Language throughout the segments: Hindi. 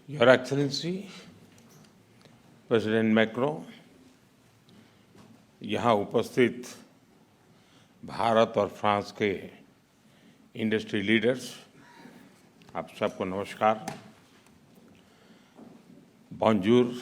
Your Excellency, प्रेसिडेंट मैक्रो, यहाँ उपस्थित भारत और फ्रांस के इंडस्ट्री लीडर्स, आप सबको नमस्कार, बॉन्जूर।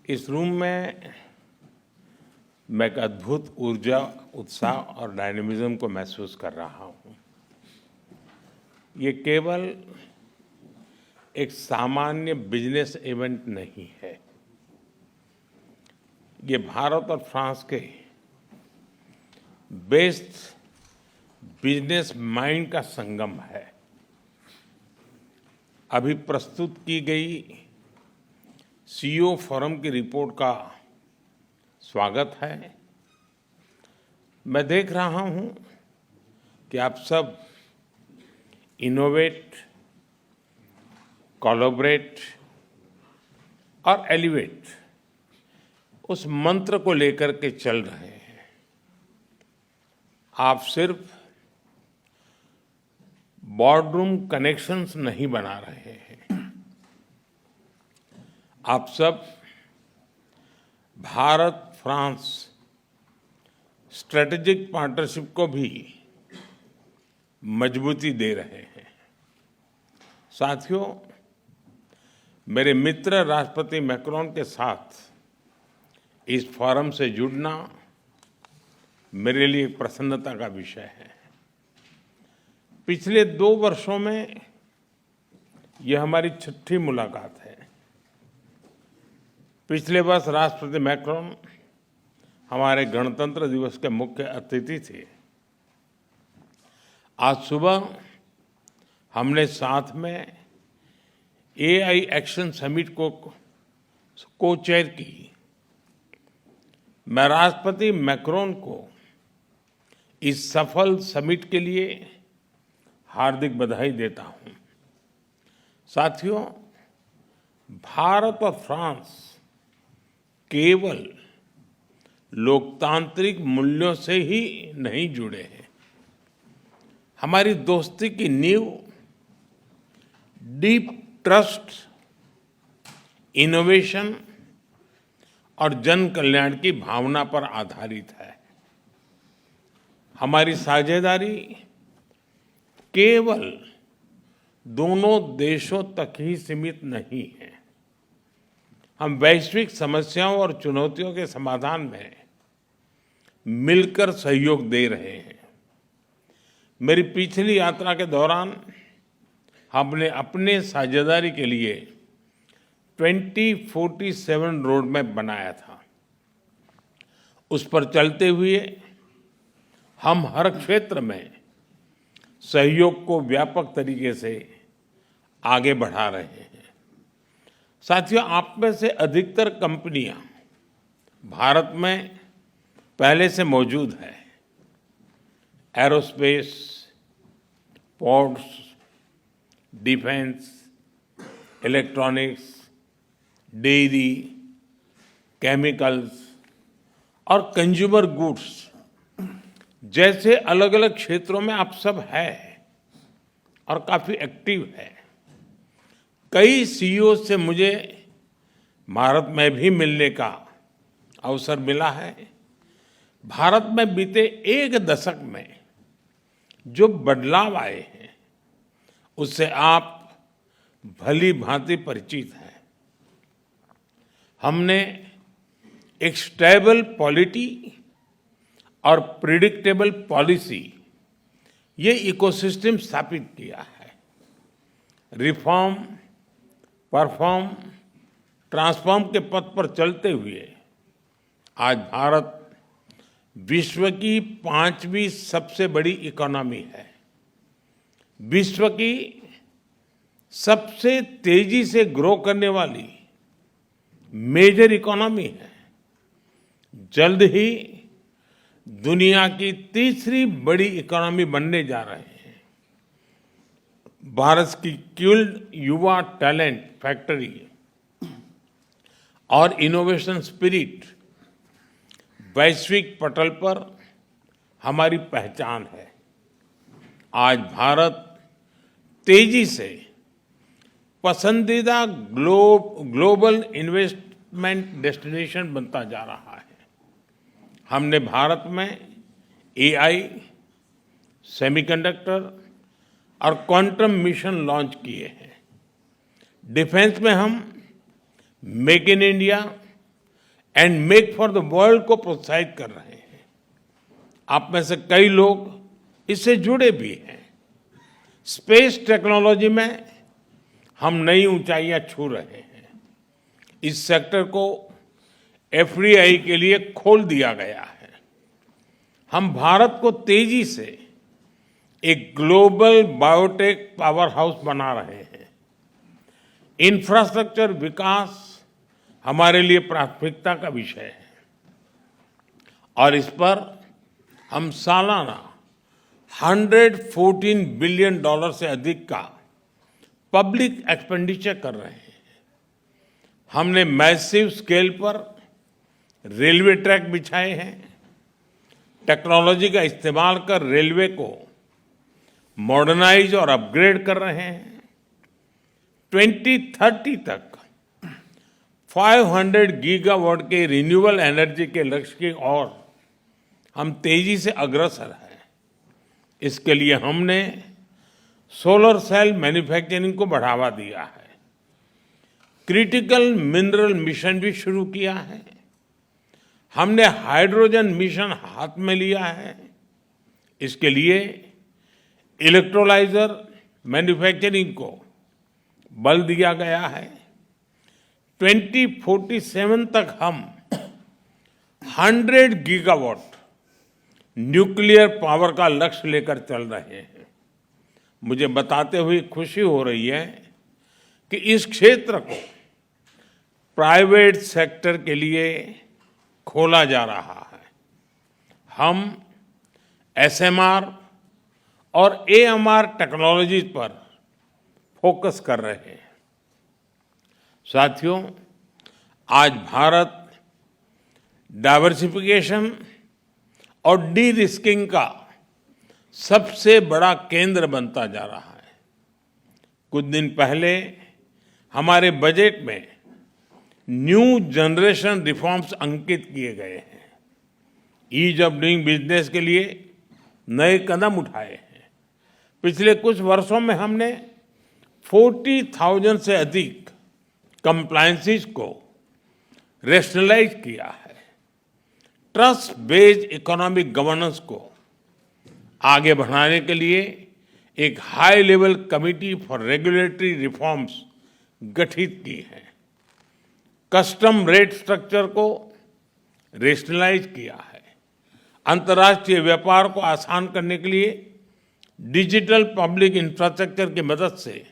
इस रूम में मैं एक अद्भुत ऊर्जा, उत्साह और डायनेमिज्म को महसूस कर रहा हूँ। ये केवल एक सामान्य बिजनेस इवेंट नहीं है, ये भारत और फ्रांस के बेस्ट बिजनेस माइंड का संगम है। अभी प्रस्तुत की गई सीईओ फोरम की रिपोर्ट का स्वागत है। मैं देख रहा हूं कि आप सब इनोवेट, कोलैबोरेट और एलिवेट उस मंत्र को लेकर के चल रहे हैं। आप सिर्फ बोर्डरूम कनेक्शंस नहीं बना रहे हैं, आप सब भारत फ्रांस स्ट्रेटेजिक पार्टनरशिप को भी मजबूती दे रहे हैं। साथियों, मेरे मित्र राष्ट्रपति मैक्रोन के साथ इस फोरम से जुड़ना मेरे लिए प्रसन्नता का विषय है। पिछले 2 वर्षों में यह हमारी 6ठी मुलाकात है। पिछले वर्ष राष्ट्रपति मैक्रोन हमारे गणतंत्र दिवस के मुख्य अतिथि थे। आज सुबह हमने साथ में एआई एक्शन समिट को चेयर की। मैं राष्ट्रपति मैक्रोन को इस सफल समिट के लिए हार्दिक बधाई देता हूं। साथियों, भारत और फ्रांस केवल लोकतांत्रिक मूल्यों से ही नहीं जुड़े हैं। हमारी दोस्ती की नींव डीप ट्रस्ट, इनोवेशन और जन कल्याण की भावना पर आधारित है। हमारी साझेदारी केवल दोनों देशों तक ही सीमित नहीं है। हम वैश्विक समस्याओं और चुनौतियों के समाधान में मिलकर सहयोग दे रहे हैं। मेरी पिछली यात्रा के दौरान हमने अपने साझेदारी के लिए 2047 रोड मैप बनाया था। उस पर चलते हुए हम हर क्षेत्र में सहयोग को व्यापक तरीके से आगे बढ़ा रहे हैं। साथियों, आप में से अधिकतर कंपनियां भारत में पहले से मौजूद है। Aerospace, ports, defence, electronics, dairy, chemicals और कंज्यूमर गुड्स जैसे अलग अलग क्षेत्रों में आप सब हैं और काफी एक्टिव है। कई सीईओ से मुझे भारत में भी मिलने का अवसर मिला है। भारत में बीते 1 दशक में जो बदलाव आए हैं उससे आप भली भांति परिचित हैं। हमने एक स्टेबल पॉलिटी और प्रिडिक्टेबल पॉलिसी, ये इकोसिस्टम स्थापित किया है। रिफॉर्म, परफॉर्म, ट्रांसफॉर्म के पथ पर चलते हुए आज भारत विश्व की 5वीं सबसे बड़ी इकोनॉमी है, विश्व की सबसे तेजी से ग्रो करने वाली मेजर इकोनॉमी है, जल्द ही दुनिया की 3री बड़ी इकोनॉमी बनने जा रहे हैं। भारत की स्किल्ड युवा टैलेंट फैक्ट्री और इनोवेशन स्पिरिट वैश्विक पटल पर हमारी पहचान है। आज भारत तेजी से पसंदीदा ग्लोबल इन्वेस्टमेंट डेस्टिनेशन बनता जा रहा है। हमने भारत में एआई, सेमीकंडक्टर और क्वांटम मिशन लॉन्च किए हैं। डिफेंस में हम make in India and make for the world को प्रोत्साहित कर रहे हैं। आप में से कई लोग इससे जुड़े भी हैं। स्पेस टेक्नोलॉजी में हम नई ऊंचाइयां छू रहे हैं। इस सेक्टर को एफडीआई के लिए खोल दिया गया है। हम भारत को तेजी से एक ग्लोबल बायोटेक पावर हाउस बना रहे हैं। इंफ्रास्ट्रक्चर विकास हमारे लिए प्राथमिकता का विषय है और इस पर हम सालाना $114 बिलियन से अधिक का पब्लिक एक्सपेंडिचर कर रहे हैं। हमने मैसिव स्केल पर रेलवे ट्रैक बिछाए हैं। टेक्नोलॉजी का इस्तेमाल कर रेलवे को मॉडर्नाइज और अपग्रेड कर रहे हैं। 2030 तक 500 गीगावाट के रिन्यूएबल एनर्जी के लक्ष्य की ओर हम तेजी से अग्रसर हैं। इसके लिए हमने सोलर सेल मैन्युफैक्चरिंग को बढ़ावा दिया है। क्रिटिकल मिनरल मिशन भी शुरू किया है। हमने हाइड्रोजन मिशन हाथ में लिया है। इसके लिए इलेक्ट्रोलाइजर मैन्युफैक्चरिंग को बल दिया गया है। 2047 तक हम 100 गीगावाट न्यूक्लियर पावर का लक्ष्य लेकर चल रहे हैं। मुझे बताते हुए खुशी हो रही है कि इस क्षेत्र को प्राइवेट सेक्टर के लिए खोला जा रहा है। हम एसएमआर और एएमआर टेक्नोलॉजीज पर फोकस कर रहे हैं। साथियों, आज भारत डाइवर्सिफिकेशन और डी रिस्किंग का सबसे बड़ा केंद्र बनता जा रहा है। कुछ दिन पहले हमारे बजट में न्यू जनरेशन रिफॉर्म्स अंकित किए गए हैं। ईज ऑफ डूइंग बिजनेस के लिए नए कदम उठाए हैं। पिछले कुछ वर्षों में हमने 40,000 से अधिक कंप्लायंसेस को रेशनलाइज किया है। ट्रस्ट बेस्ड इकोनॉमिक गवर्नेंस को आगे बढ़ाने के लिए एक high level committee for regulatory reforms गठित की है। कस्टम रेट स्ट्रक्चर को रेशनलाइज किया है। अंतर्राष्ट्रीय व्यापार को आसान करने के लिए डिजिटल पब्लिक इंफ्रास्ट्रक्चर की मदद से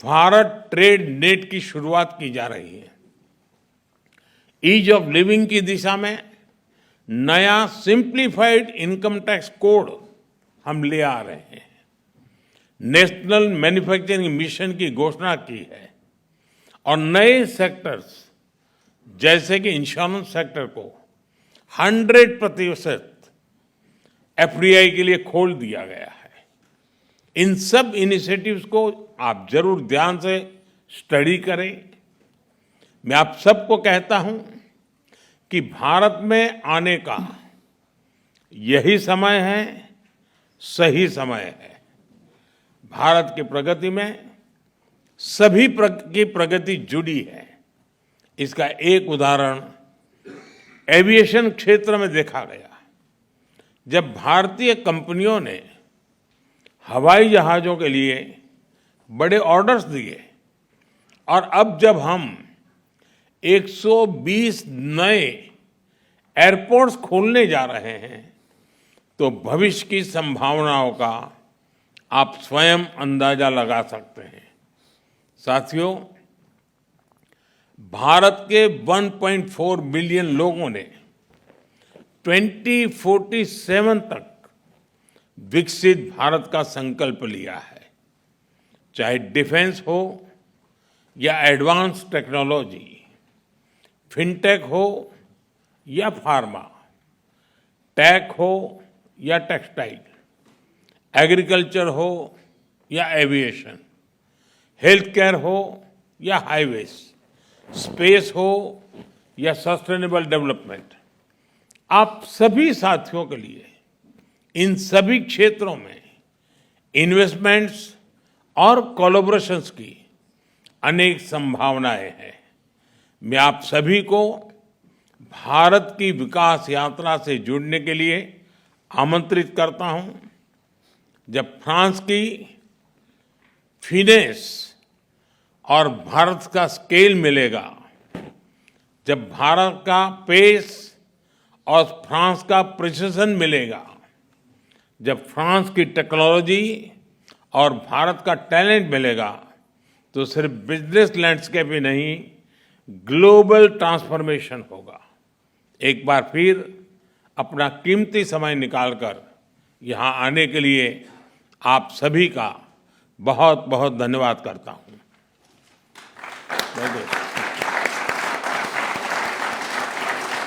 भारत ट्रेड नेट की शुरुआत की जा रही है। ईज ऑफ लिविंग की दिशा में नया सिंप्लीफाइड इनकम टैक्स कोड हम ले आ रहे हैं। नेशनल मैन्युफैक्चरिंग मिशन की घोषणा की है और नए सेक्टर्स जैसे कि इंश्योरेंस सेक्टर को 100% एफडीआई के लिए खोल दिया गया है। इन सब इनिशिएटिव्स को आप जरूर ध्यान से स्टडी करें। मैं आप सबको कहता हूं कि भारत में आने का यही समय है, सही समय है। भारत की प्रगति में सभी की प्रगति जुड़ी है। इसका एक उदाहरण एविएशन क्षेत्र में देखा गया। जब भारतीय कंपनियों ने हवाई जहाजों के लिए बड़े ऑर्डर्स दिए और अब जब हम 120 नए एयरपोर्ट्स खोलने जा रहे हैं तो भविष्य की संभावनाओं का आप स्वयं अंदाजा लगा सकते हैं। साथियों, भारत के 1.4 बिलियन लोगों ने 2047 तक विकसित भारत का संकल्प लिया है। चाहे डिफेंस हो या एडवांस टेक्नोलॉजी, फिनटेक हो या फार्मा, टेक हो या टेक्सटाइल, एग्रीकल्चर हो या एविएशन, हेल्थ केयर हो या हाईवेज, स्पेस हो या सस्टेनेबल डेवलपमेंट, आप सभी साथियों के लिए इन सभी क्षेत्रों में इन्वेस्टमेंट्स और कोलैबोरेशंस की अनेक संभावनाएं हैं। मैं आप सभी को भारत की विकास यात्रा से जुड़ने के लिए आमंत्रित करता हूं। जब फ्रांस की फिनेस और भारत का स्केल मिलेगा, जब भारत का पेस और फ्रांस का प्रिसिजन मिलेगा, जब फ्रांस की टेक्नोलॉजी और भारत का टैलेंट मिलेगा, तो सिर्फ बिजनेस लैंडस्केप ही नहीं, ग्लोबल ट्रांसफॉर्मेशन होगा। एक बार फिर अपना कीमती समय निकालकर यहाँ आने के लिए आप सभी का बहुत बहुत धन्यवाद करता हूँ।